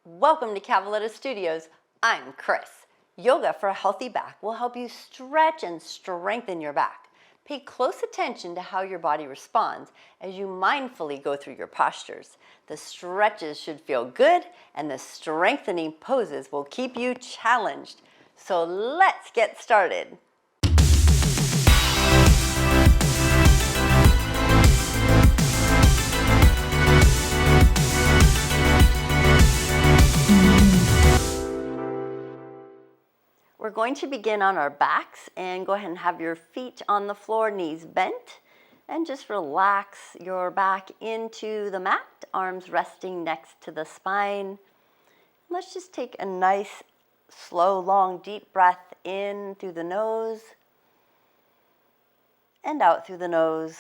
Welcome to Cavaletto Studios. I'm Chris. Yoga for a healthy back will help you stretch and strengthen your back. Pay close attention to how your body responds as you mindfully go through your postures. The stretches should feel good and the strengthening poses will keep you challenged. So let's get started. We're going to begin on our backs and go ahead and have your feet on the floor, knees bent, and just relax your back into the mat, arms resting next to the spine. Let's just take a nice, slow, long, deep breath in through the nose and out through the nose.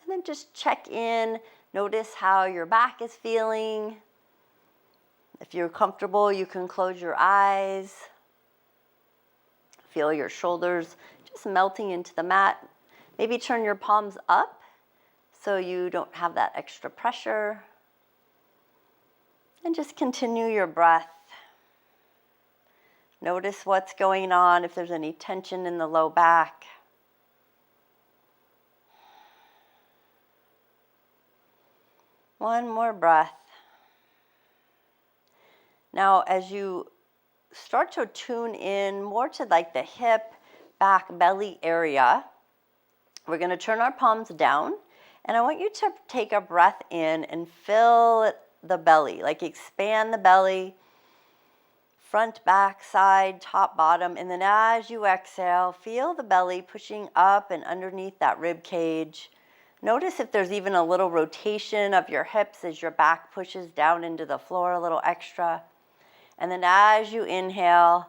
And then just check in, notice how your back is feeling. If you're comfortable, you can close your eyes. Feel your shoulders just melting into the mat. Maybe turn your palms up so you don't have that extra pressure. And just continue your breath. Notice what's going on, if there's any tension in the low back. One more breath. Now, as you start to tune in more to like the hip, back, belly area, we're going to turn our palms down, and I want you to take a breath in and fill the belly, like expand the belly, front, back, side, top, bottom, and then as you exhale, feel the belly pushing up and underneath that rib cage. Notice if there's even a little rotation of your hips as your back pushes down into the floor, a little extra. And then as you inhale,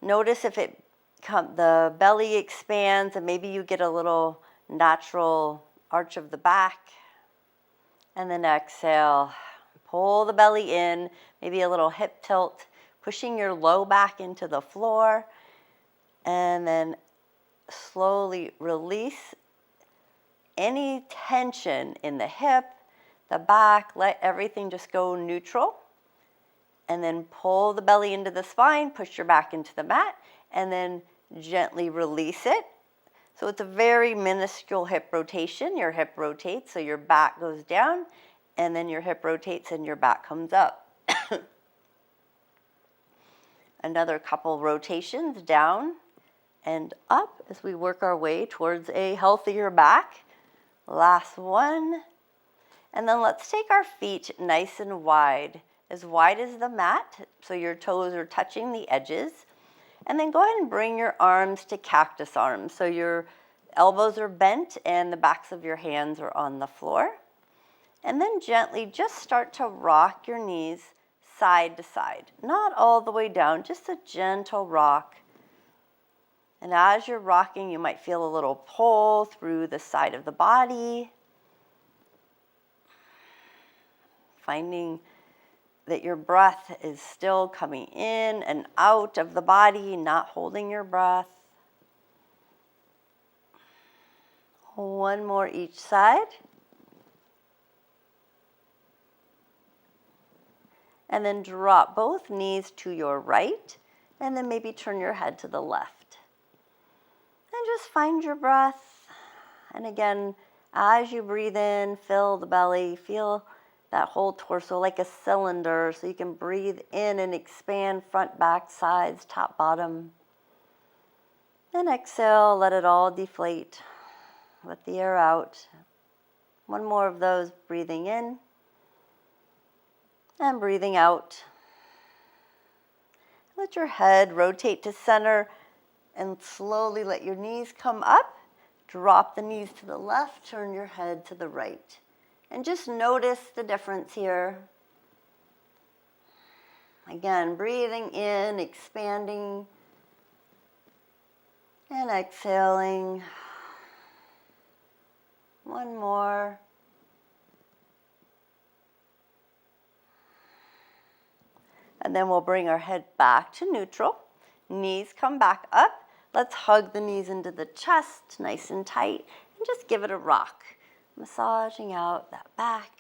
notice if the belly expands and maybe you get a little natural arch of the back. And then exhale, pull the belly in, maybe a little hip tilt, pushing your low back into the floor. And then slowly release any tension in the hip, the back, let everything just go neutral. And then pull the belly into the spine, push your back into the mat, and then gently release it. So it's a very minuscule hip rotation. Your hip rotates, so your back goes down, and then your hip rotates and your back comes up. Another couple rotations down and up as we work our way towards a healthier back. Last one. And then let's take our feet nice and wide as the mat, so your toes are touching the edges. And then go ahead and bring your arms to cactus arms. So your elbows are bent and the backs of your hands are on the floor. And then gently just start to rock your knees side to side. Not all the way down, just a gentle rock. And as you're rocking, you might feel a little pull through the side of the body. Finding that your breath is still coming in and out of the body, not holding your breath. One more each side. And then drop both knees to your right, and then maybe turn your head to the left. And just find your breath. And again, as you breathe in, fill the belly, feel that whole torso like a cylinder, so you can breathe in and expand front, back, sides, top, bottom. And exhale, let it all deflate. Let the air out. One more of those, breathing in and breathing out. Let your head rotate to center and slowly let your knees come up. Drop the knees to the left, turn your head to the right. And just notice the difference here. Again, breathing in, expanding, and exhaling. One more. And then we'll bring our head back to neutral. Knees come back up. Let's hug the knees into the chest, nice and tight, and just give it a rock. Massaging out that back.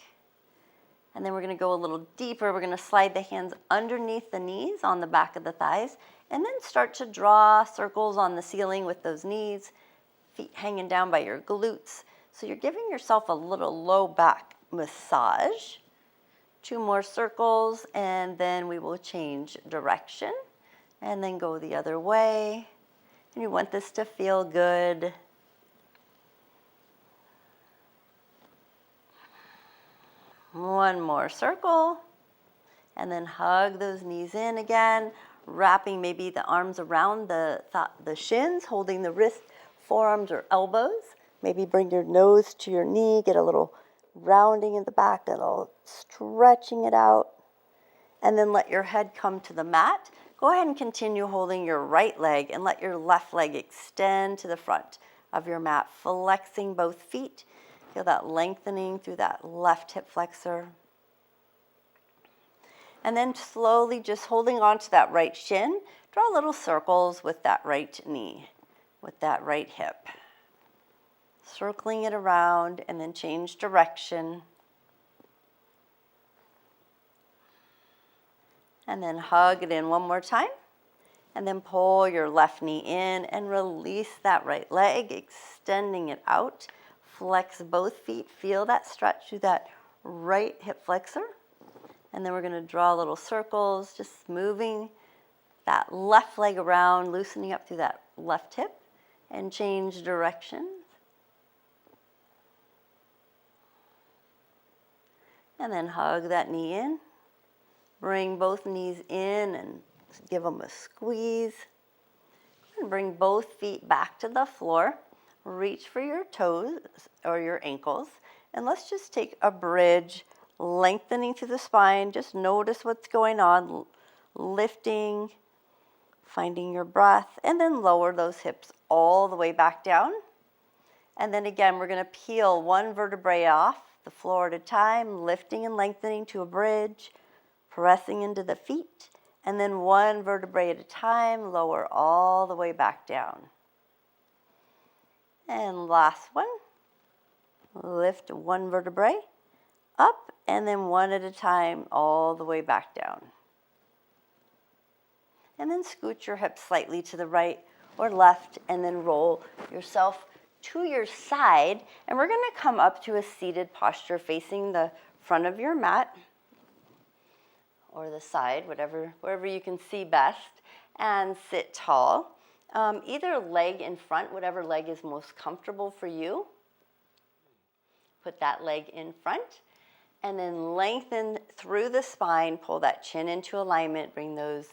And then we're going to go a little deeper. We're going to slide the hands underneath the knees on the back of the thighs, and then start to draw circles on the ceiling with those knees, feet hanging down by your glutes. So you're giving yourself a little low back massage. 2 more circles, and then we will change direction and then go the other way. And you want this to feel good. One more circle, and then hug those knees in again, wrapping maybe the arms around the shins, holding the wrist, forearms, or elbows. Maybe bring your nose to your knee, get a little rounding in the back, a little stretching it out, and then let your head come to the mat. Go ahead and continue holding your right leg and let your left leg extend to the front of your mat, flexing both feet. Feel that lengthening through that left hip flexor. And then slowly just holding on to that right shin, draw little circles with that right knee, with that right hip. Circling it around and then change direction. And then hug it in one more time. And then pull your left knee in and release that right leg, extending it out. Flex both feet. Feel that stretch through that right hip flexor. And then we're going to draw little circles, just moving that left leg around, loosening up through that left hip, and change direction. And then hug that knee in. Bring both knees in and give them a squeeze. And bring both feet back to the floor. Reach for your toes or your ankles. And let's just take a bridge, lengthening through the spine. Just notice what's going on. Lifting, finding your breath, and then lower those hips all the way back down. And then again, we're going to peel one vertebrae off the floor at a time, lifting and lengthening to a bridge, pressing into the feet, and then one vertebrae at a time, lower all the way back down. And last one, lift one vertebrae up, and then one at a time, all the way back down. And then scoot your hips slightly to the right or left, and then roll yourself to your side. And we're going to come up to a seated posture facing the front of your mat, or the side, wherever you can see best, and sit tall. Either leg in front, whatever leg is most comfortable for you. Put that leg in front, and then lengthen through the spine, pull that chin into alignment, bring those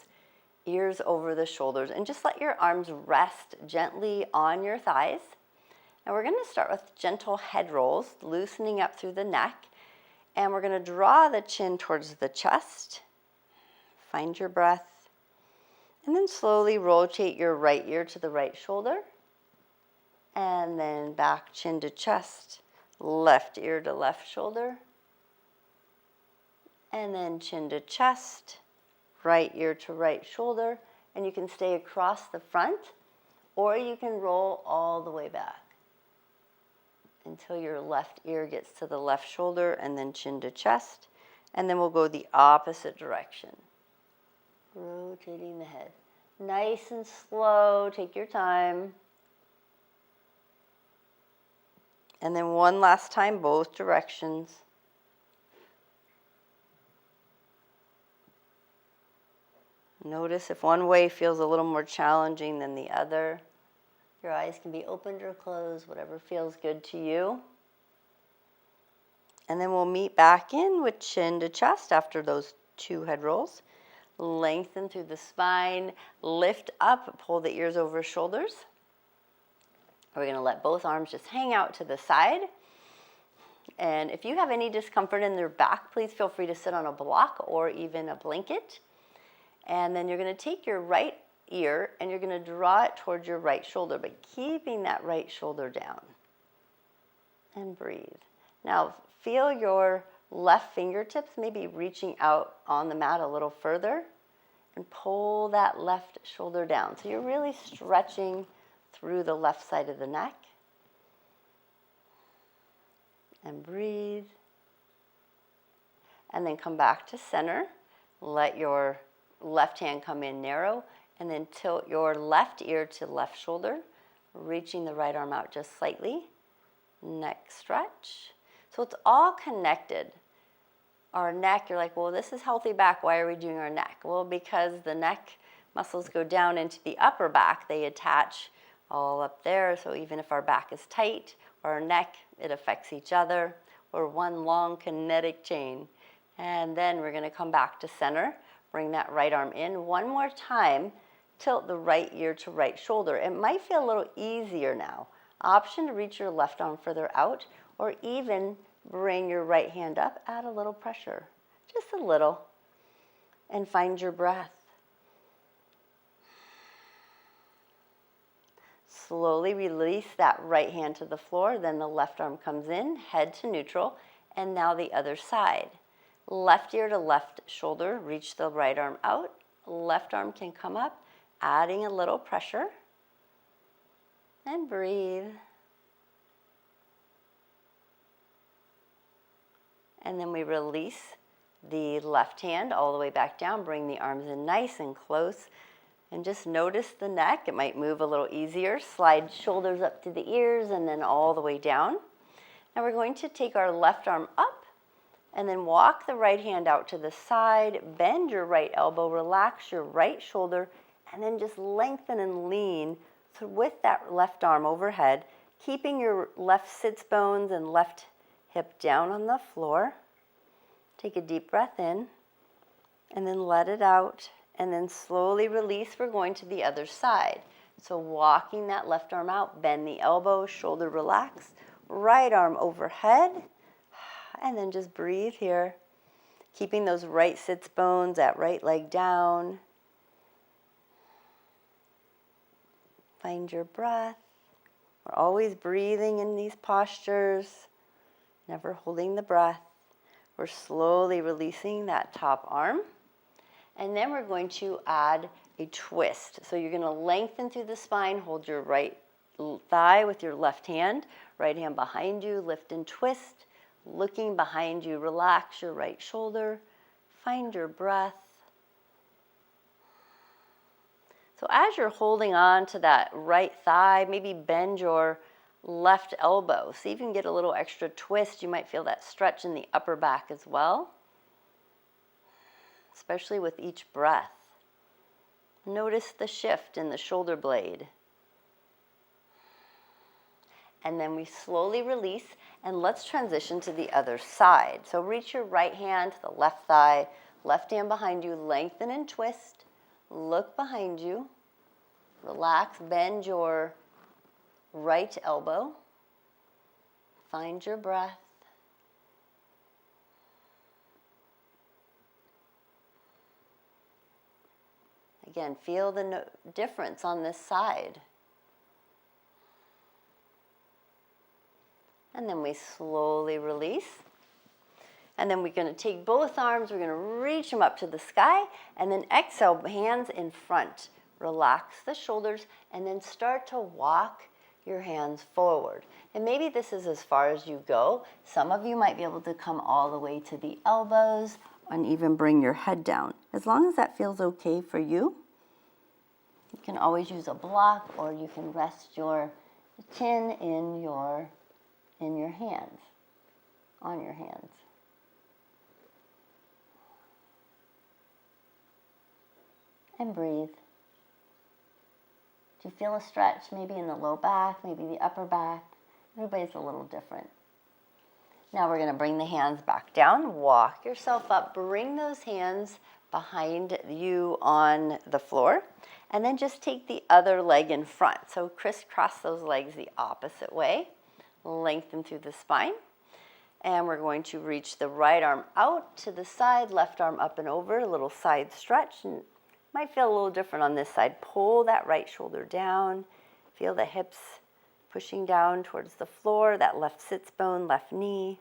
ears over the shoulders, and just let your arms rest gently on your thighs. And we're going to start with gentle head rolls, loosening up through the neck, and we're going to draw the chin towards the chest. Find your breath. And then slowly rotate your right ear to the right shoulder. And then back chin to chest, left ear to left shoulder. And then chin to chest, right ear to right shoulder. And you can stay across the front, or you can roll all the way back until your left ear gets to the left shoulder, and then chin to chest. And then we'll go the opposite direction. Rotating the head. Nice and slow, take your time. And then one last time, both directions. Notice if one way feels a little more challenging than the other. Your eyes can be opened or closed, whatever feels good to you. And then we'll meet back in with chin to chest after those 2 head rolls. Lengthen through the spine, lift up, pull the ears over shoulders. We're going to let both arms just hang out to the side. And if you have any discomfort in their back, please feel free to sit on a block or even a blanket. And then you're going to take your right ear and you're going to draw it towards your right shoulder, but keeping that right shoulder down. And breathe. Now feel your left fingertips maybe reaching out on the mat a little further, and pull that left shoulder down. So you're really stretching through the left side of the neck. And breathe. and then come back to center. Let your left hand come in narrow, and then tilt your left ear to left shoulder, reaching the right arm out just slightly. Neck stretch. So it's all connected. Our neck, you're like, well, this is healthy back. Why are we doing our neck? Well, because the neck muscles go down into the upper back. They attach all up there. So even if our back is tight or our neck, it affects each other. We're one long kinetic chain. And then we're going to come back to center. Bring that right arm in. One more time, tilt the right ear to right shoulder. It might feel a little easier now. Option to reach your left arm further out, or even bring your right hand up, add a little pressure, just a little, and find your breath. Slowly release that right hand to the floor, then the left arm comes in, head to neutral, and now the other side. Left ear to left shoulder, reach the right arm out, left arm can come up, adding a little pressure, and breathe. And then we release the left hand all the way back down, bring the arms in nice and close, and just notice the neck. It might move a little easier. Slide shoulders up to the ears and then all the way down. Now we're going to take our left arm up and then walk the right hand out to the side, bend your right elbow, relax your right shoulder, and then just lengthen and lean with that left arm overhead, keeping your left sits bones and left hip down on the floor. Take a deep breath in and then let it out, and then slowly release. We're going to the other side. So walking that left arm out, bend the elbow, shoulder relax, right arm overhead, and then just breathe here, keeping those right sits bones, that right leg down. Find your breath. We're always breathing in these postures, never holding the breath. We're slowly releasing that top arm. And then we're going to add a twist. So you're going to lengthen through the spine, hold your right thigh with your left hand, right hand behind you, lift and twist. Looking behind you, relax your right shoulder, find your breath. So as you're holding on to that right thigh, maybe bend your left elbow. See if you can get a little extra twist. You might feel that stretch in the upper back as well, especially with each breath. Notice the shift in the shoulder blade. And then we slowly release, and let's transition to the other side. So reach your right hand to the left thigh, left hand behind you, lengthen and twist. Look behind you, relax, bend your right elbow, find your breath. Again, feel the difference on this side. And then we slowly release. And then we're going to take both arms, we're going to reach them up to the sky, and then exhale, hands in front. Relax the shoulders, and then start to walk your hands forward. And maybe this is as far as you go. Some of you might be able to come all the way to the elbows and even bring your head down. As long as that feels okay for you, you can always use a block, or you can rest your chin in your hands, on your hands. And breathe. Do you feel a stretch maybe in the low back, maybe the upper back? Everybody's a little different. Now we're going to bring the hands back down, walk yourself up, bring those hands behind you on the floor, and then just take the other leg in front. So crisscross those legs the opposite way, lengthen through the spine, and we're going to reach the right arm out to the side, left arm up and over, a little side stretch. And might feel a little different on this side. Pull that right shoulder down, feel the hips pushing down towards the floor, that left sits bone, left knee.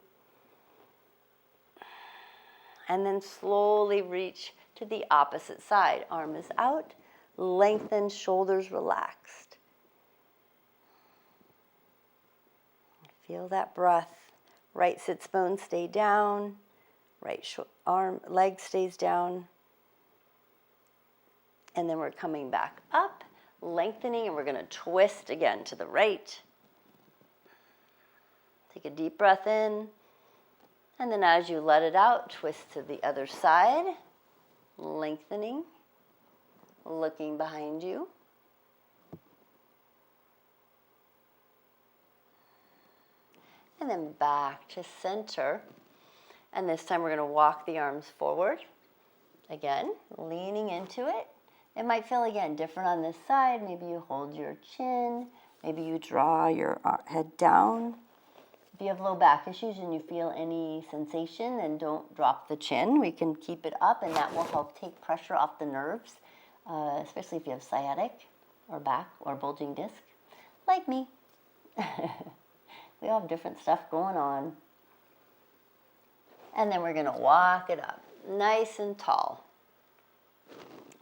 And then slowly reach to the opposite side. Arm is out, lengthen, shoulders relaxed. Feel that breath. Right sits bone stay down. right leg stays down. And then we're coming back up, lengthening, and we're going to twist again to the right. Take a deep breath in. And then as you let it out, twist to the other side, lengthening, looking behind you. And then back to center. And this time we're going to walk the arms forward. Again, leaning into it. It might feel, again, different on this side. Maybe you hold your chin. Maybe you draw your head down. If you have low back issues and you feel any sensation, then don't drop the chin. We can keep it up, and that will help take pressure off the nerves, especially if you have sciatic or back or bulging disc, like me. We all have different stuff going on. And then we're going to walk it up, nice and tall.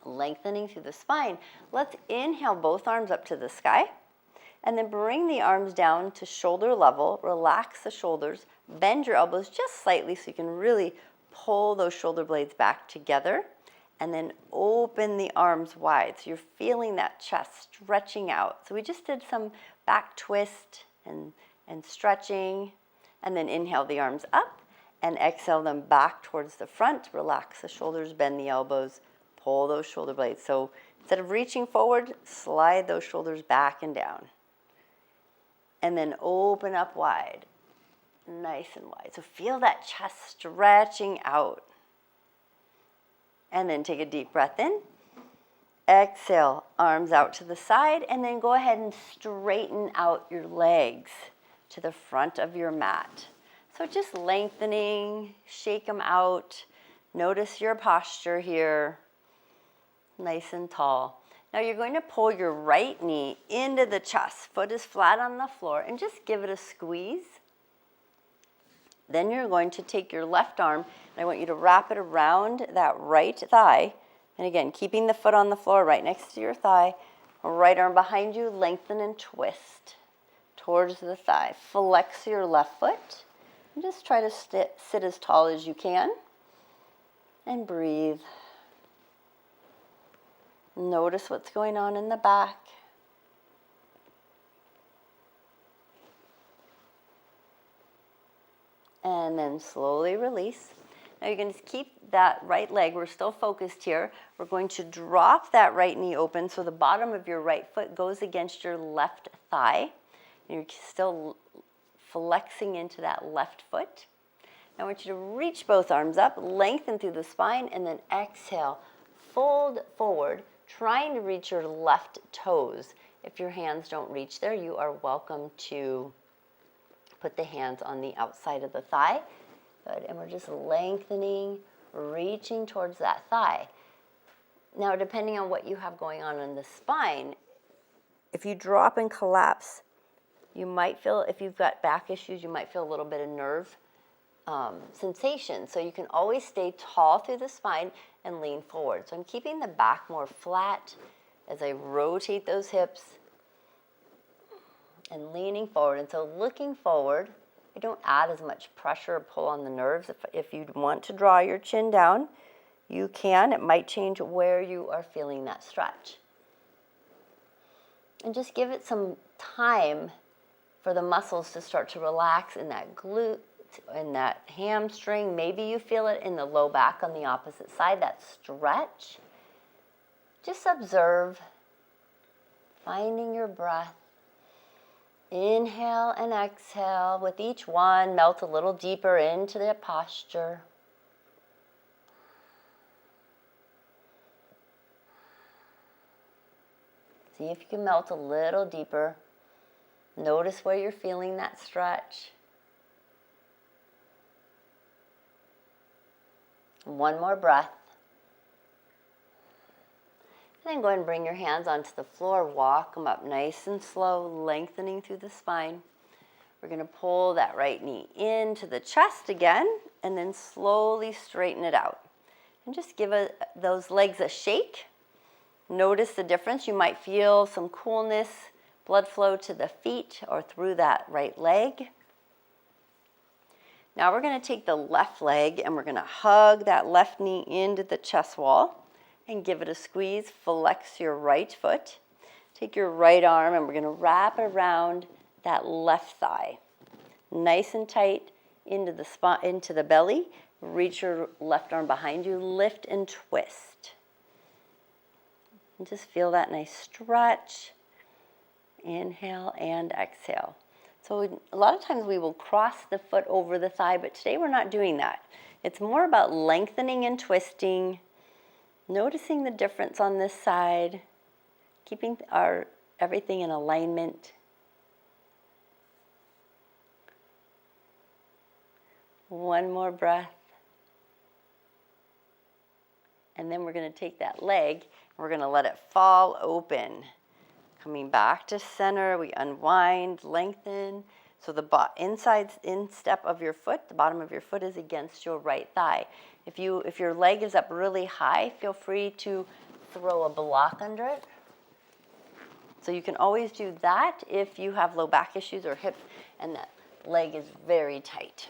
Lengthening through the spine. Let's inhale both arms up to the sky. And then bring the arms down to shoulder level. Relax the shoulders. Bend your elbows just slightly so you can really pull those shoulder blades back together. And then open the arms wide. So you're feeling that chest stretching out. So we just did some back twist and stretching. And then inhale the arms up and exhale them back towards the front. Relax the shoulders, bend the elbows, pull those shoulder blades. So instead of reaching forward, slide those shoulders back and down. And then open up wide, nice and wide. So feel that chest stretching out. And then take a deep breath in. Exhale, arms out to the side, and then go ahead and straighten out your legs to the front of your mat. So just lengthening, shake them out. Notice your posture here, nice and tall. Now you're going to pull your right knee into the chest. Foot is flat on the floor, and just give it a squeeze. Then you're going to take your left arm, and I want you to wrap it around that right thigh. And again, keeping the foot on the floor right next to your thigh. Right arm behind you, lengthen and twist towards the thigh. Flex your left foot, and just try to sit as tall as you can. And breathe. Notice what's going on in the back. And then slowly release. Now you're going to keep that right leg. We're still focused here. We're going to drop that right knee open so the bottom of your right foot goes against your left thigh. And you're still flexing into that left foot. Now I want you to reach both arms up, lengthen through the spine, and then exhale. Fold forward, trying to reach your left toes. If your hands don't reach there, you are welcome to put the hands on the outside of the thigh. Good, and we're just lengthening, reaching towards that thigh. Now, depending on what you have going on in the spine, if you drop and collapse, you might feel, if you've got back issues, you might feel a little bit of nerve sensation. So you can always stay tall through the spine and lean forward. So I'm keeping the back more flat as I rotate those hips and leaning forward. And so looking forward, I don't add as much pressure or pull on the nerves. If you want to draw your chin down, you can. It might change where you are feeling that stretch. And just give it some time for the muscles to start to relax in that glute, in that hamstring. Maybe you feel it in the low back on the opposite side, that stretch. Just observe, finding your breath. Inhale and exhale. With each one, melt a little deeper into the posture. See if you can melt a little deeper. Notice where you're feeling that stretch. One more breath. And then go ahead and bring your hands onto the floor. Walk them up nice and slow, lengthening through the spine. We're going to pull that right knee into the chest again, and then slowly straighten it out. And just give those legs a shake. Notice the difference. You might feel some coolness, blood flow to the feet or through that right leg. Now we're going to take the left leg and we're going to hug that left knee into the chest wall and give it a squeeze. Flex your right foot. Take your right arm and we're going to wrap it around that left thigh. Nice and tight into the spine, into the belly. Reach your left arm behind you. Lift and twist. And just feel that nice stretch. Inhale and exhale. So a lot of times we will cross the foot over the thigh, but today we're not doing that. It's more about lengthening and twisting, noticing the difference on this side, keeping everything in alignment. One more breath. And then we're going to take that leg and we're going to let it fall open. Coming back to center, we unwind, lengthen. So the inside instep of your foot, the bottom of your foot is against your right thigh. If your leg is up really high, feel free to throw a block under it. So you can always do that if you have low back issues or hip and that leg is very tight.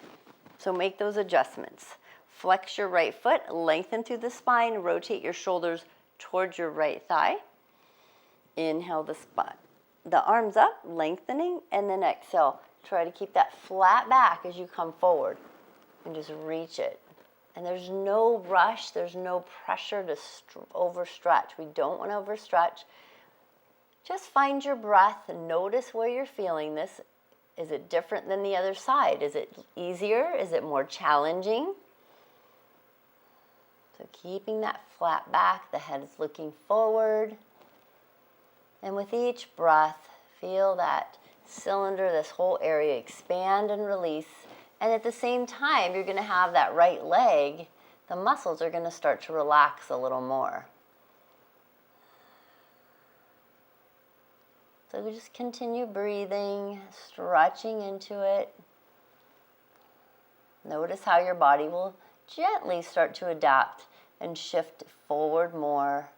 So make those adjustments. Flex your right foot, lengthen through the spine, rotate your shoulders towards your right thigh. Inhale the arms up, lengthening, and then exhale. Try to keep that flat back as you come forward and just reach it. And there's no rush, there's no pressure to overstretch. We don't want to overstretch. Just find your breath and notice where you're feeling this. Is it different than the other side? Is it easier? Is it more challenging? So keeping that flat back, the head is looking forward. And with each breath, feel that cylinder, this whole area expand and release. And at the same time, you're going to have that right leg, the muscles are going to start to relax a little more. So we just continue breathing, stretching into it. Notice how your body will gently start to adapt and shift forward more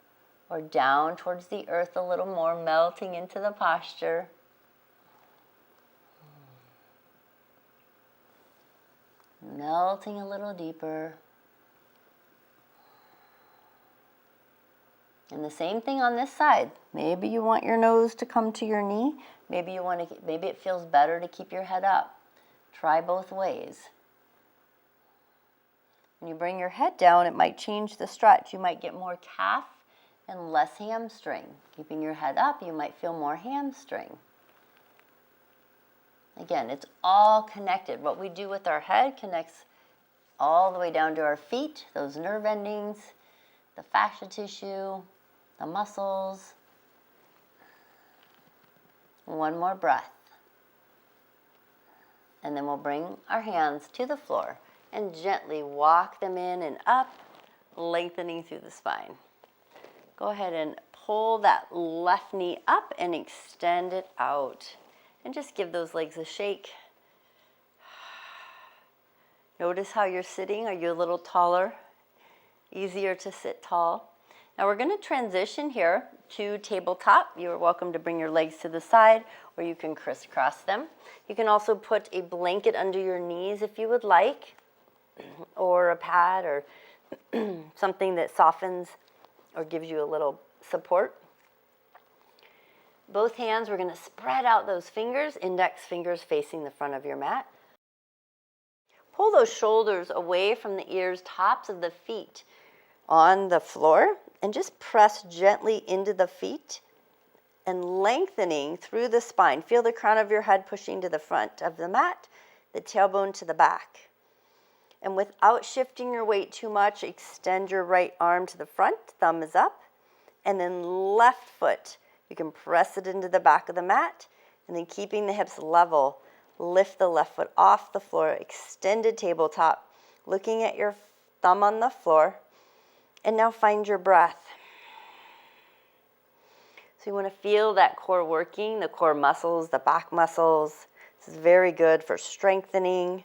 or down towards the earth a little more, melting into the posture. Melting a little deeper. And the same thing on this side. Maybe you want your nose to come to your knee. Maybe it feels better to keep your head up. Try both ways. When you bring your head down, it might change the stretch. You might get more calf and less hamstring. Keeping your head up, you might feel more hamstring. Again, it's all connected. What we do with our head connects all the way down to our feet, those nerve endings, the fascia tissue, the muscles. One more breath. And then we'll bring our hands to the floor and gently walk them in and up, lengthening through the spine. Go ahead and pull that left knee up and extend it out. And just give those legs a shake. Notice how you're sitting. Are you a little taller? Easier to sit tall. Now we're going to transition here to tabletop. You're welcome to bring your legs to the side or you can crisscross them. You can also put a blanket under your knees if you would like, or a pad or something that softens or gives you a little support. Both hands, we're going to spread out those fingers, index fingers facing the front of your mat. Pull those shoulders away from the ears, tops of the feet on the floor, and just press gently into the feet and lengthening through the spine. Feel the crown of your head pushing to the front of the mat, the tailbone to the back. And without shifting your weight too much, extend your right arm to the front, thumb is up, and then left foot. You can press it into the back of the mat, and then keeping the hips level, lift the left foot off the floor, extended tabletop, looking at your thumb on the floor, and now find your breath. So you want to feel that core working, the core muscles, the back muscles. This is very good for strengthening.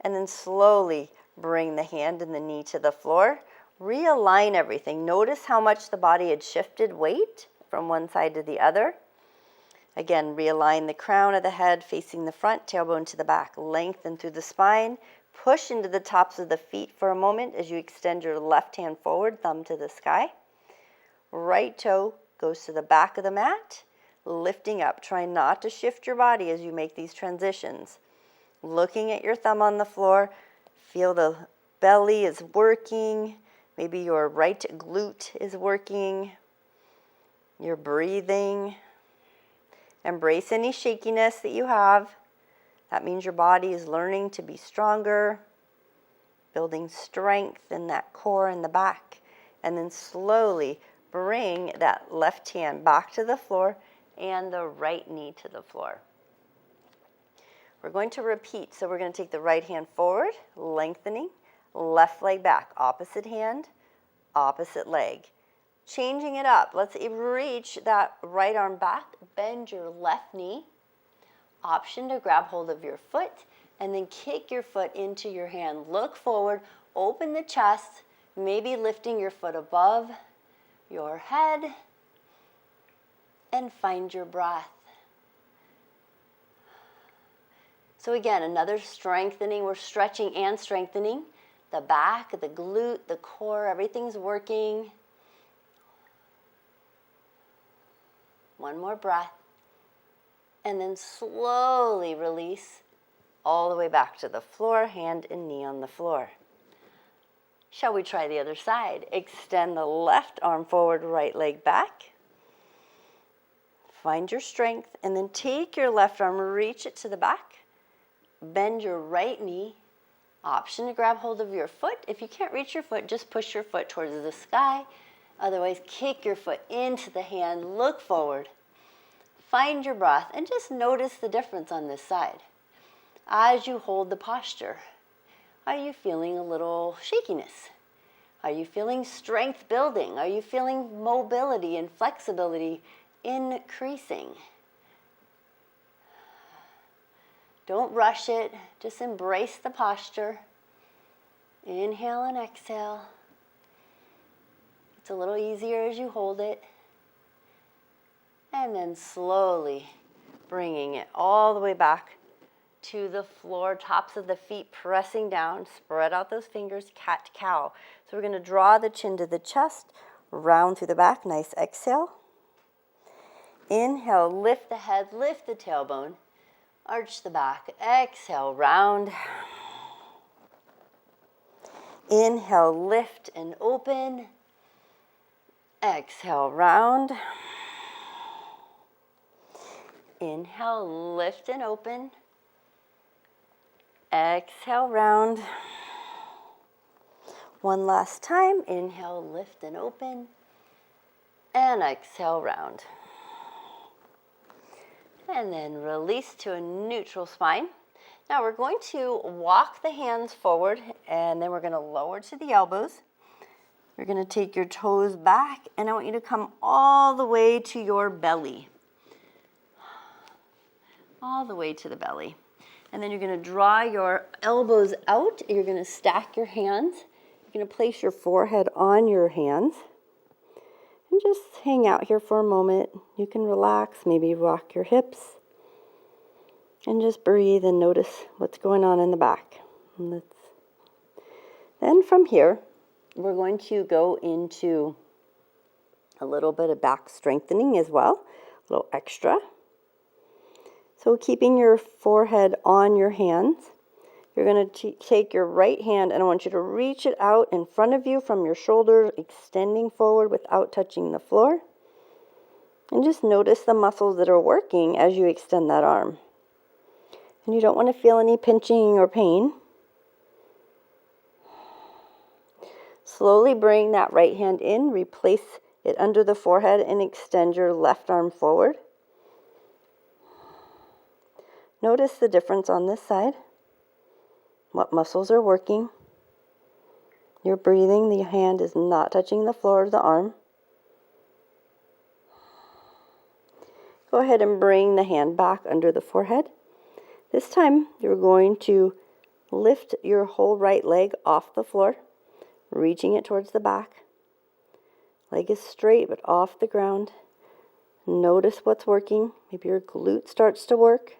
And then slowly bring the hand and the knee to the floor. Realign everything. Notice how much the body had shifted weight from one side to the other. Again, realign the crown of the head facing the front, tailbone to the back. Lengthen through the spine. Push into the tops of the feet for a moment as you extend your left hand forward, thumb to the sky. Right toe goes to the back of the mat, lifting up. Try not to shift your body as you make these transitions. Looking at your thumb on the floor, feel the belly is working. Maybe your right glute is working. You're breathing. Embrace any shakiness that you have. That means your body is learning to be stronger, building strength in that core in the back. And then slowly bring that left hand back to the floor and the right knee to the floor. We're going to repeat. So we're going to take the right hand forward, lengthening, left leg back, opposite hand, opposite leg. Changing it up. Let's reach that right arm back, bend your left knee. Option to grab hold of your foot and then kick your foot into your hand. Look forward, open the chest, maybe lifting your foot above your head, and find your breath. So again, another strengthening. We're stretching and strengthening. The back, the glute, the core, everything's working. One more breath. And then slowly release all the way back to the floor, hand and knee on the floor. Shall we try the other side? Extend the left arm forward, right leg back. Find your strength, and then take your left arm, reach it to the back. Bend your right knee. Option to grab hold of your foot. If you can't reach your foot, just push your foot towards the sky. Otherwise, kick your foot into the hand, look forward. Find your breath, and just notice the difference on this side. As you hold the posture, are you feeling a little shakiness? Are you feeling strength building? Are you feeling mobility and flexibility increasing? Don't rush it. Just embrace the posture. Inhale and exhale. It's a little easier as you hold it. And then slowly bringing it all the way back to the floor, tops of the feet pressing down. Spread out those fingers, cat-cow. So we're going to draw the chin to the chest, round through the back. Nice exhale. Inhale, lift the head, lift the tailbone. Arch the back. Exhale, round. Inhale, lift and open. Exhale, round. Inhale, lift and open. Exhale, round. One last time. Inhale, lift and open. And exhale, round. And then release to a neutral spine. Now we're going to walk the hands forward, and then we're going to lower to the elbows. You're going to take your toes back, and I want you to come all the way to your belly. All the way to the belly. And then you're going to draw your elbows out. You're going to stack your hands. You're going to place your forehead on your hands. And just hang out here for a moment. You can relax, maybe rock your hips. And just breathe and notice what's going on in the back. Then from here, we're going to go into a little bit of back strengthening as well. A little extra. So keeping your forehead on your hands, you're going to take your right hand, and I want you to reach it out in front of you from your shoulders, extending forward without touching the floor. And just notice the muscles that are working as you extend that arm. And you don't want to feel any pinching or pain. Slowly bring that right hand in, replace it under the forehead, and extend your left arm forward. Notice the difference on this side. What muscles are working. You're breathing. The hand is not touching the floor of the arm. Go ahead and bring the hand back under the forehead. This time, you're going to lift your whole right leg off the floor, reaching it towards the back. Leg is straight but off the ground. Notice what's working. Maybe your glute starts to work.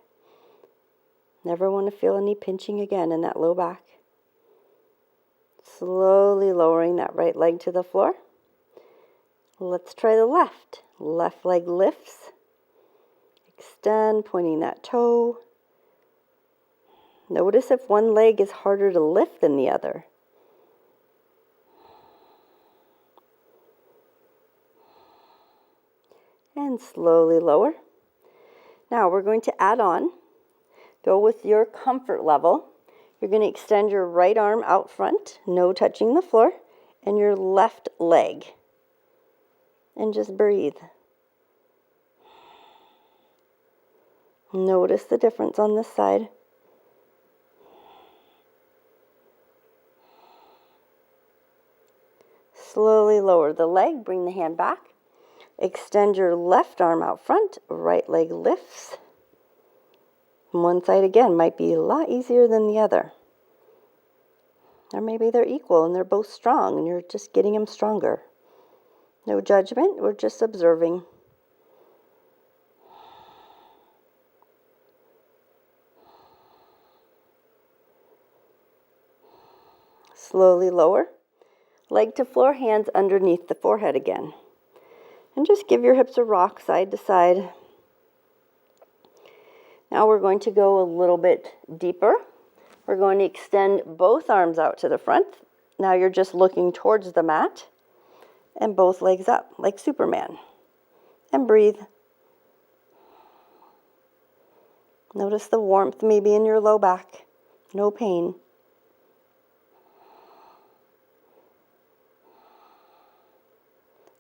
Never want to feel any pinching again in that low back. Slowly lowering that right leg to the floor. Let's try the left. Left leg lifts. Extend, pointing that toe. Notice if one leg is harder to lift than the other. And slowly lower. Now we're going to add on. Go with your comfort level. You're going to extend your right arm out front, no touching the floor, and your left leg. And just breathe. Notice the difference on this side. Slowly lower the leg, bring the hand back. Extend your left arm out front, right leg lifts. One side again might be a lot easier than the other. Or maybe they're equal and they're both strong and you're just getting them stronger. No judgment, we're just observing. Slowly lower. Leg to floor, hands underneath the forehead again. And just give your hips a rock side to side. Now we're going to go a little bit deeper. We're going to extend both arms out to the front. Now you're just looking towards the mat. And both legs up, like Superman. And breathe. Notice the warmth maybe in your low back. No pain.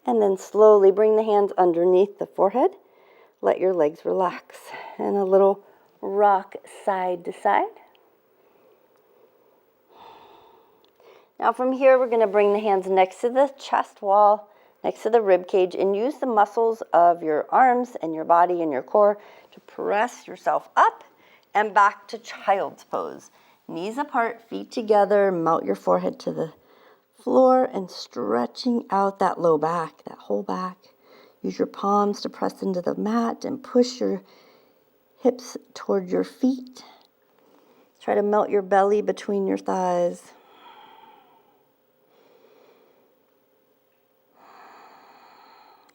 And then slowly bring the hands underneath the forehead. Let your legs relax. And a little rock side to side. Now from here, we're going to bring the hands next to the chest wall, next to the rib cage, and use the muscles of your arms and your body and your core to press yourself up and back to child's pose. Knees apart, feet together, melt your forehead to the floor and stretching out that low back, that whole back. Use your palms to press into the mat and push your hips toward your feet. Try to melt your belly between your thighs.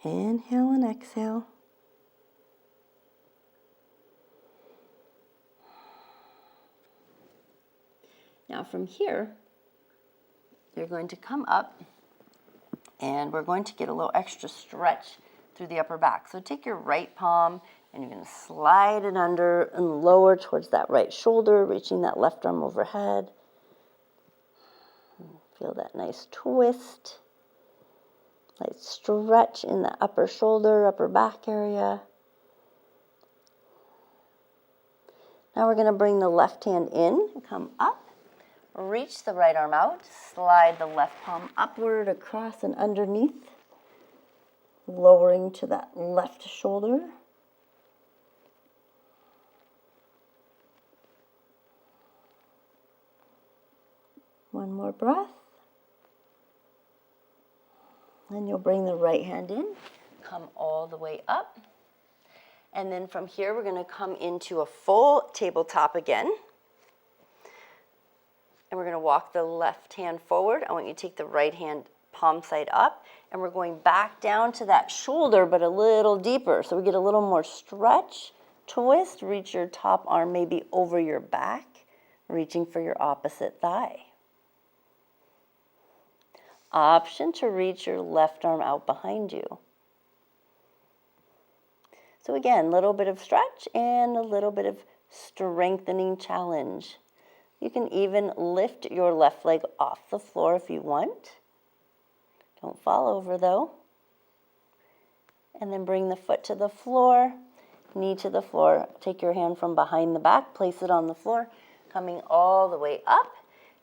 Inhale and exhale. Now from here, you're going to come up and we're going to get a little extra stretch through the upper back. So take your right palm and you're going to slide it under and lower towards that right shoulder, reaching that left arm overhead. Feel that nice twist. Light stretch in the upper shoulder, upper back area. Now we're going to bring the left hand in and come up. Reach the right arm out, slide the left palm upward, across and underneath, lowering to that left shoulder. One more breath. And you'll bring the right hand in, come all the way up. And then from here, we're going to come into a full tabletop again. And we're going to walk the left hand forward. I want you to take the right hand palm side up. And we're going back down to that shoulder, but a little deeper. So we get a little more stretch, twist, reach your top arm maybe over your back, reaching for your opposite thigh. Option to reach your left arm out behind you. So again, a little bit of stretch and a little bit of strengthening challenge. You can even lift your left leg off the floor if you want. Don't fall over though. And then bring the foot to the floor, knee to the floor. Take your hand from behind the back, place it on the floor, coming all the way up.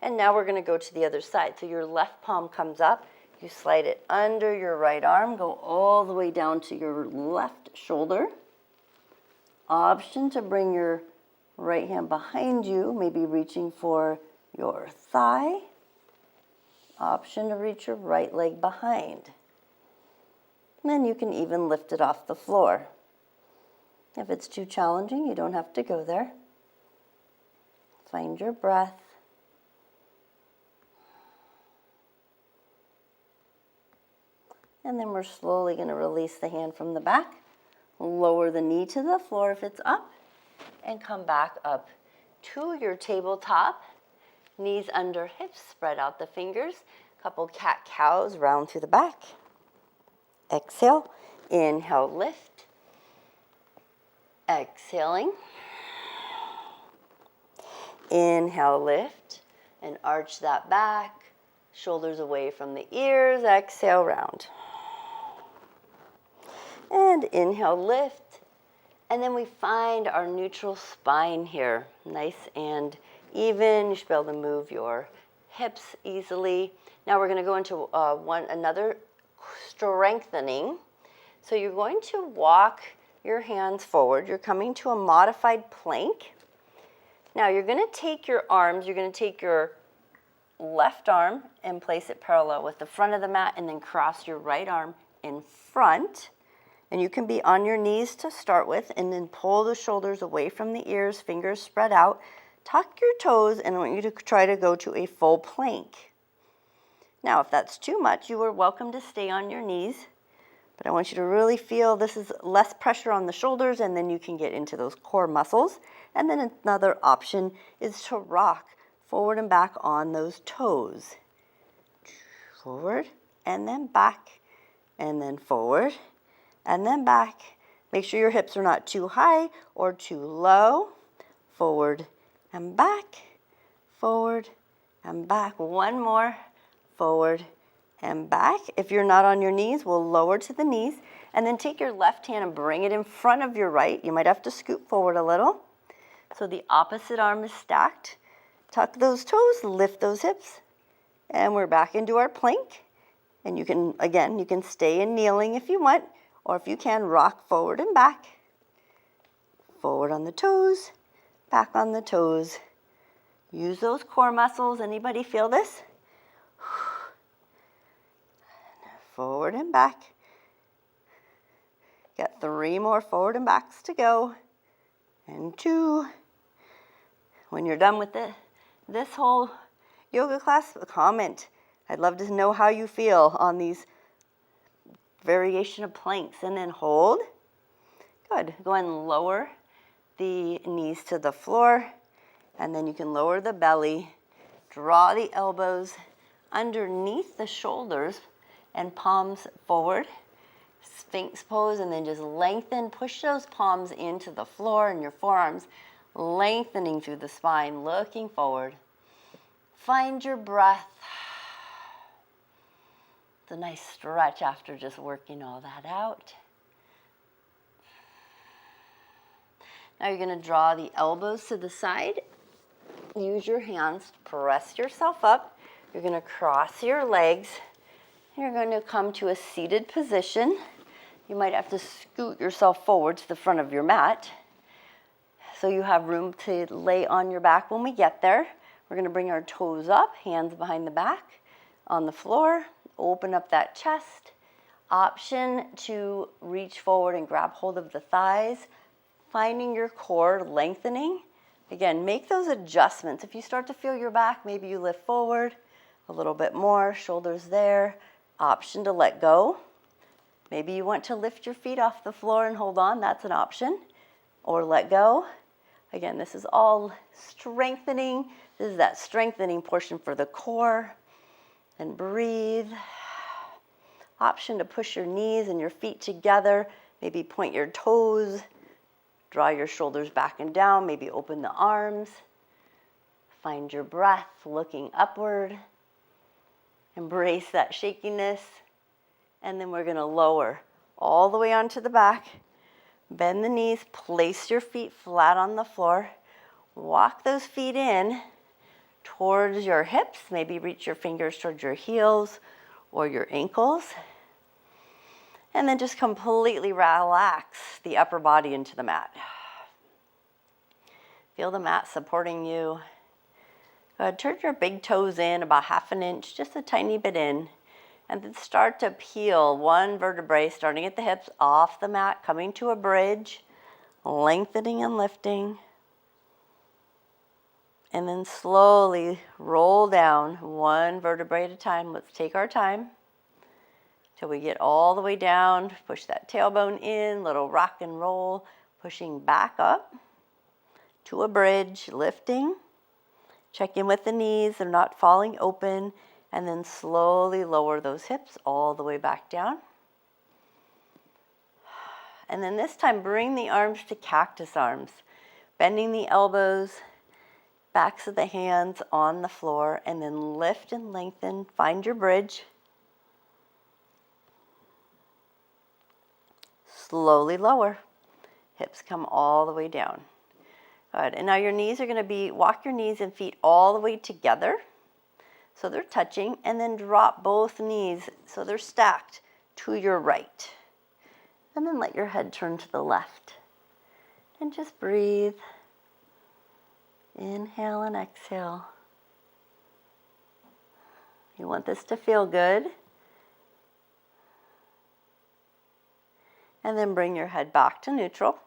And now we're going to go to the other side. So your left palm comes up. You slide it under your right arm. Go all the way down to your left shoulder. Option to bring your right hand behind you, maybe reaching for your thigh. Option to reach your right leg behind. And then you can even lift it off the floor. If it's too challenging, you don't have to go there. Find your breath. And then we're slowly going to release the hand from the back, lower the knee to the floor if it's up, and come back up to your tabletop. Knees under hips, spread out the fingers. Couple cat-cows, round through the back. Exhale, inhale, lift. Exhaling. Inhale, lift, and arch that back. Shoulders away from the ears. Exhale, round. And inhale, lift. And then we find our neutral spine here. Nice and even. You should be able to move your hips easily. Now we're going to go into another strengthening. So you're going to walk your hands forward. You're coming to a modified plank. Now you're going to take your arms, you're going to take your left arm and place it parallel with the front of the mat, and then cross your right arm in front. And you can be on your knees to start with, and then pull the shoulders away from the ears, fingers spread out. Tuck your toes, and I want you to try to go to a full plank. Now, if that's too much, you are welcome to stay on your knees. But I want you to really feel this is less pressure on the shoulders, and then you can get into those core muscles. And then another option is to rock forward and back on those toes. Forward, and then back, and then forward, and then back. Make sure your hips are not too high or too low. Forward and back, forward and back. One more, forward and back. If you're not on your knees, we'll lower to the knees, and then take your left hand and bring it in front of your right. You might have to scoot forward a little. So the opposite arm is stacked. Tuck those toes, lift those hips, and we're back into our plank. And you can, again, you can stay in kneeling if you want, or if you can, rock forward and back. Forward on the toes, back on the toes. Use those core muscles. Anybody feel this? Forward and back. Got 3 more forward and backs to go. And 2. When you're done with this whole yoga class, comment. I'd love to know how you feel on these variation of planks. And then hold. Good. Go ahead and lower the knees to the floor. And then you can lower the belly. Draw the elbows underneath the shoulders and palms forward. Sphinx pose, and then just lengthen. Push those palms into the floor and your forearms, lengthening through the spine, looking forward. Find your breath. It's a nice stretch after just working all that out. Now you're going to draw the elbows to the side. Use your hands to press yourself up. You're going to cross your legs. You're going to come to a seated position. You might have to scoot yourself forward to the front of your mat so you have room to lay on your back when we get there. We're going to bring our toes up, hands behind the back, on the floor. Open up that chest. Option to reach forward and grab hold of the thighs, finding your core, lengthening. Again, make those adjustments. If you start to feel your back, maybe you lift forward a little bit more, shoulders there. Option to let go. Maybe you want to lift your feet off the floor and hold on, that's an option. Or let go. Again, this is all strengthening. This is that strengthening portion for the core. And breathe. Option to push your knees and your feet together. Maybe point your toes. Draw your shoulders back and down. Maybe open the arms. Find your breath looking upward. Embrace that shakiness. And then we're going to lower all the way onto the back. Bend the knees. Place your feet flat on the floor. Walk those feet in towards your hips. Maybe reach your fingers towards your heels or your ankles. And then just completely relax the upper body into the mat. Feel the mat supporting you. Go ahead, turn your big toes in about 1/2 inch, just a tiny bit in. And then start to peel one vertebrae, starting at the hips, off the mat, coming to a bridge, lengthening and lifting. And then slowly roll down one vertebrae at a time. Let's take our time till we get all the way down. Push that tailbone in, little rock and roll, pushing back up to a bridge, lifting. Check in with the knees, they're not falling open, and then slowly lower those hips all the way back down. And then this time, bring the arms to cactus arms, bending the elbows, backs of the hands on the floor, and then lift and lengthen. Find your bridge. Slowly lower. Hips come all the way down. Good. And now your knees are going to be, walk your knees and feet all the way together. So they're touching, and then drop both knees so they're stacked to your right. And then let your head turn to the left. And just breathe. Inhale and exhale. You want this to feel good. And then bring your head back to neutral.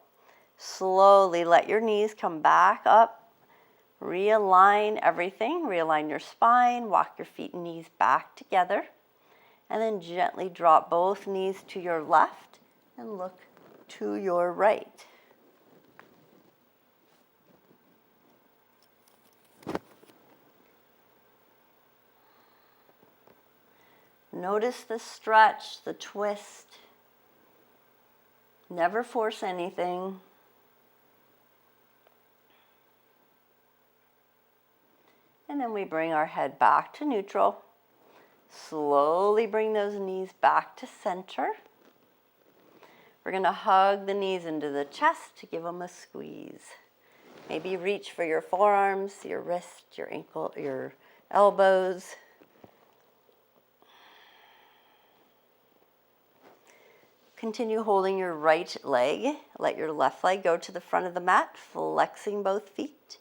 Slowly let your knees come back up. Realign everything. Realign your spine. Walk your feet and knees back together. And then gently drop both knees to your left and look to your right. Notice the stretch, the twist. Never force anything. And then we bring our head back to neutral. Slowly bring those knees back to center. We're going to hug the knees into the chest to give them a squeeze. Maybe reach for your forearms, your wrist, your ankle, your elbows. Continue holding your right leg. Let your left leg go to the front of the mat, flexing both feet.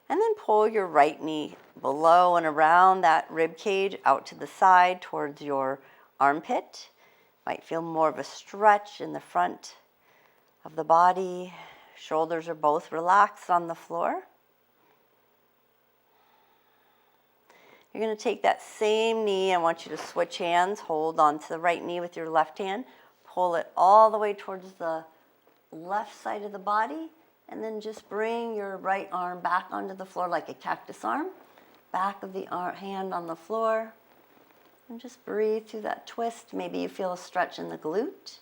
And then pull your right knee below and around that rib cage out to the side towards your armpit. Might feel more of a stretch in the front of the body. Shoulders are both relaxed on the floor. You're going to take that same knee. I want you to switch hands. Hold onto the right knee with your left hand. Pull it all the way towards the left side of the body. And then just bring your right arm back onto the floor like a cactus arm. Back of the hand on the floor. And just breathe through that twist. Maybe you feel a stretch in the glute.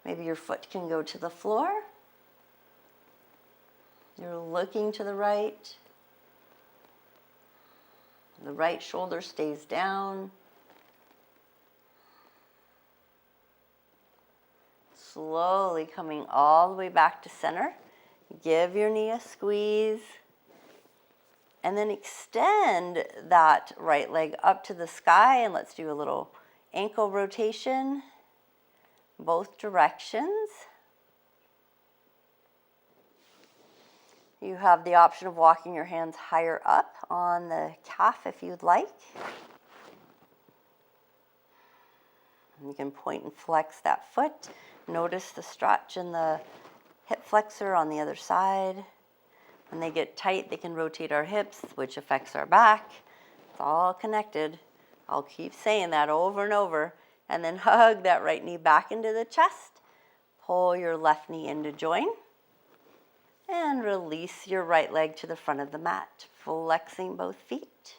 Maybe your foot can go to the floor. You're looking to the right. The right shoulder stays down. Slowly coming all the way back to center. Give your knee a squeeze. And then extend that right leg up to the sky. And let's do a little ankle rotation. Both directions. You have the option of walking your hands higher up on the calf if you'd like. You can point and flex that foot. Notice the stretch in the hip flexor on the other side. When they get tight, they can rotate our hips, which affects our back. It's all connected. I'll keep saying that over and over. And then hug that right knee back into the chest. Pull your left knee into join. And release your right leg to the front of the mat, flexing both feet.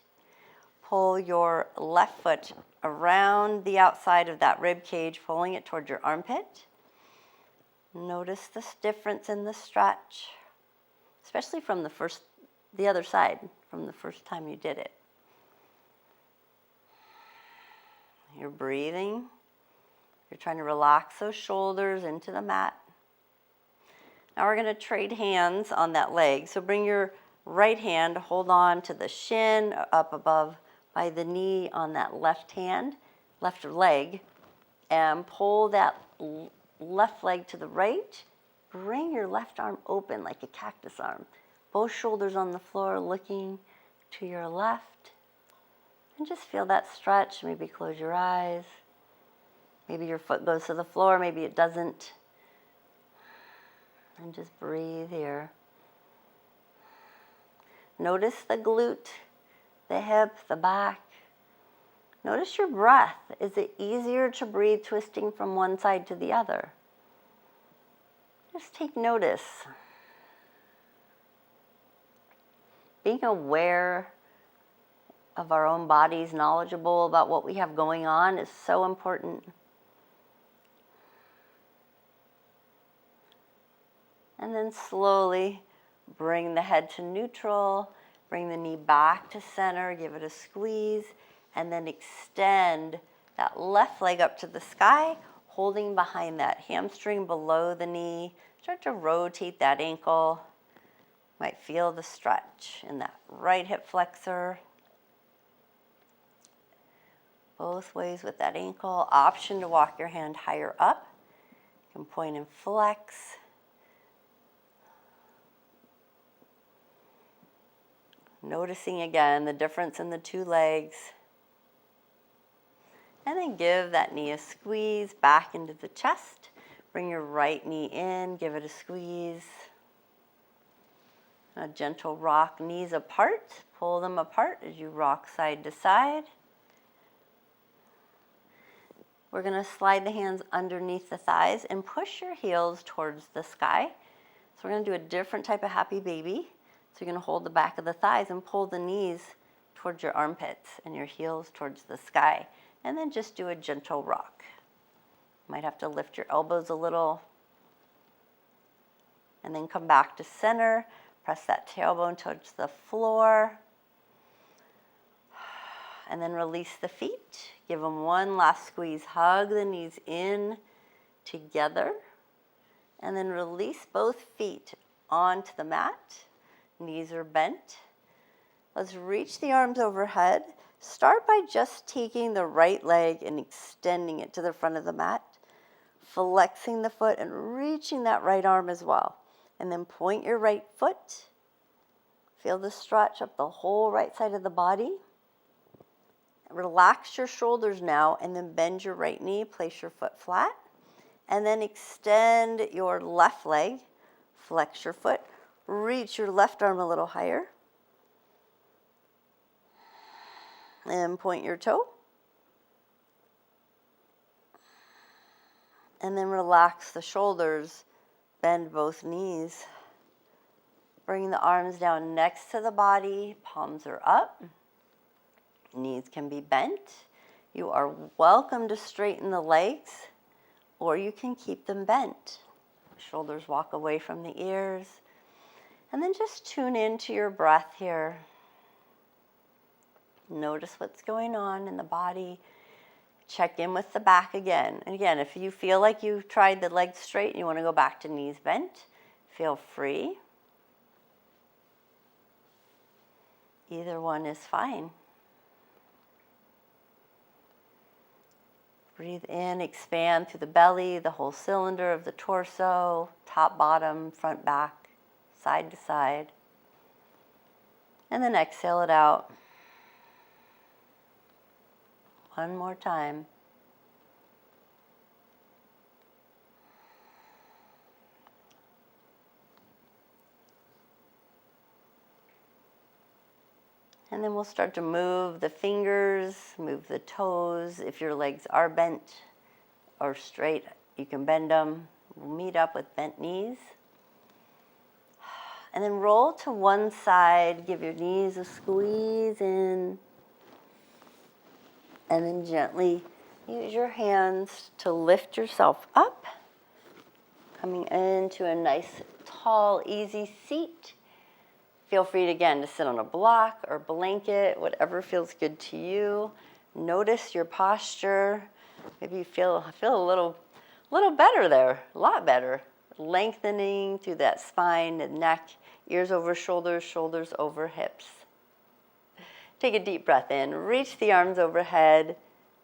Pull your left foot around the outside of that rib cage, pulling it towards your armpit. Notice this difference in the stretch, especially from the other side, from the first time you did it. You're breathing. You're trying to relax those shoulders into the mat. Now we're going to trade hands on that leg. So bring your right hand, hold on to the shin up above by the knee on that left hand, left leg, and pull that left leg to the right. Bring your left arm open like a cactus arm. Both shoulders on the floor looking to your left. And just feel that stretch. Maybe close your eyes. Maybe your foot goes to the floor, maybe it doesn't. And just breathe here. Notice the glute, the hip, the back. Notice your breath. Is it easier to breathe twisting from one side to the other? Just take notice. Being aware of our own bodies, knowledgeable about what we have going on is so important. And then slowly bring the head to neutral, bring the knee back to center, give it a squeeze, and then extend that left leg up to the sky, holding behind that hamstring below the knee. Start to rotate that ankle. Might feel the stretch in that right hip flexor. Both ways with that ankle. Option to walk your hand higher up. You can point and flex. Noticing again the difference in the two legs. And then give that knee a squeeze back into the chest. Bring your right knee in, give it a squeeze. A gentle rock, knees apart. Pull them apart as you rock side to side. We're going to slide the hands underneath the thighs and push your heels towards the sky. So we're going to do a different type of happy baby. So you're going to hold the back of the thighs and pull the knees towards your armpits and your heels towards the sky. And then just do a gentle rock. Might have to lift your elbows a little. And then come back to center. Press that tailbone towards the floor. And then release the feet. Give them one last squeeze. Hug the knees in together. And then release both feet onto the mat. Knees are bent. Let's reach the arms overhead. Start by just taking the right leg and extending it to the front of the mat. Flexing the foot and reaching that right arm as well. And then point your right foot. Feel the stretch up the whole right side of the body. Relax your shoulders now and then bend your right knee. Place your foot flat. And then extend your left leg. Flex your foot. Reach your left arm a little higher. And point your toe. And then relax the shoulders. Bend both knees. Bring the arms down next to the body. Palms are up. Knees can be bent. You are welcome to straighten the legs, or you can keep them bent. Shoulders walk away from the ears. And then just tune into your breath here. Notice what's going on in the body. Check in with the back again. And again, if you feel like you've tried the legs straight and you want to go back to knees bent, feel free. Either one is fine. Breathe in, expand through the belly, the whole cylinder of the torso, top, bottom, front, back, side to side. And then exhale it out. One more time. And then we'll start to move the fingers, move the toes. If your legs are bent or straight, you can bend them. We'll meet up with bent knees. And then roll to one side. Give your knees a squeeze in. And then gently use your hands to lift yourself up. Coming into a nice, tall, easy seat. Feel free to, again, to sit on a block or blanket, whatever feels good to you. Notice your posture. Maybe you feel a little better there, a lot better. Lengthening through that spine and neck, ears over shoulders, shoulders over hips. Take a deep breath in, reach the arms overhead,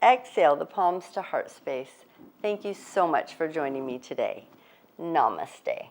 exhale the palms to heart space. Thank you so much for joining me today. Namaste.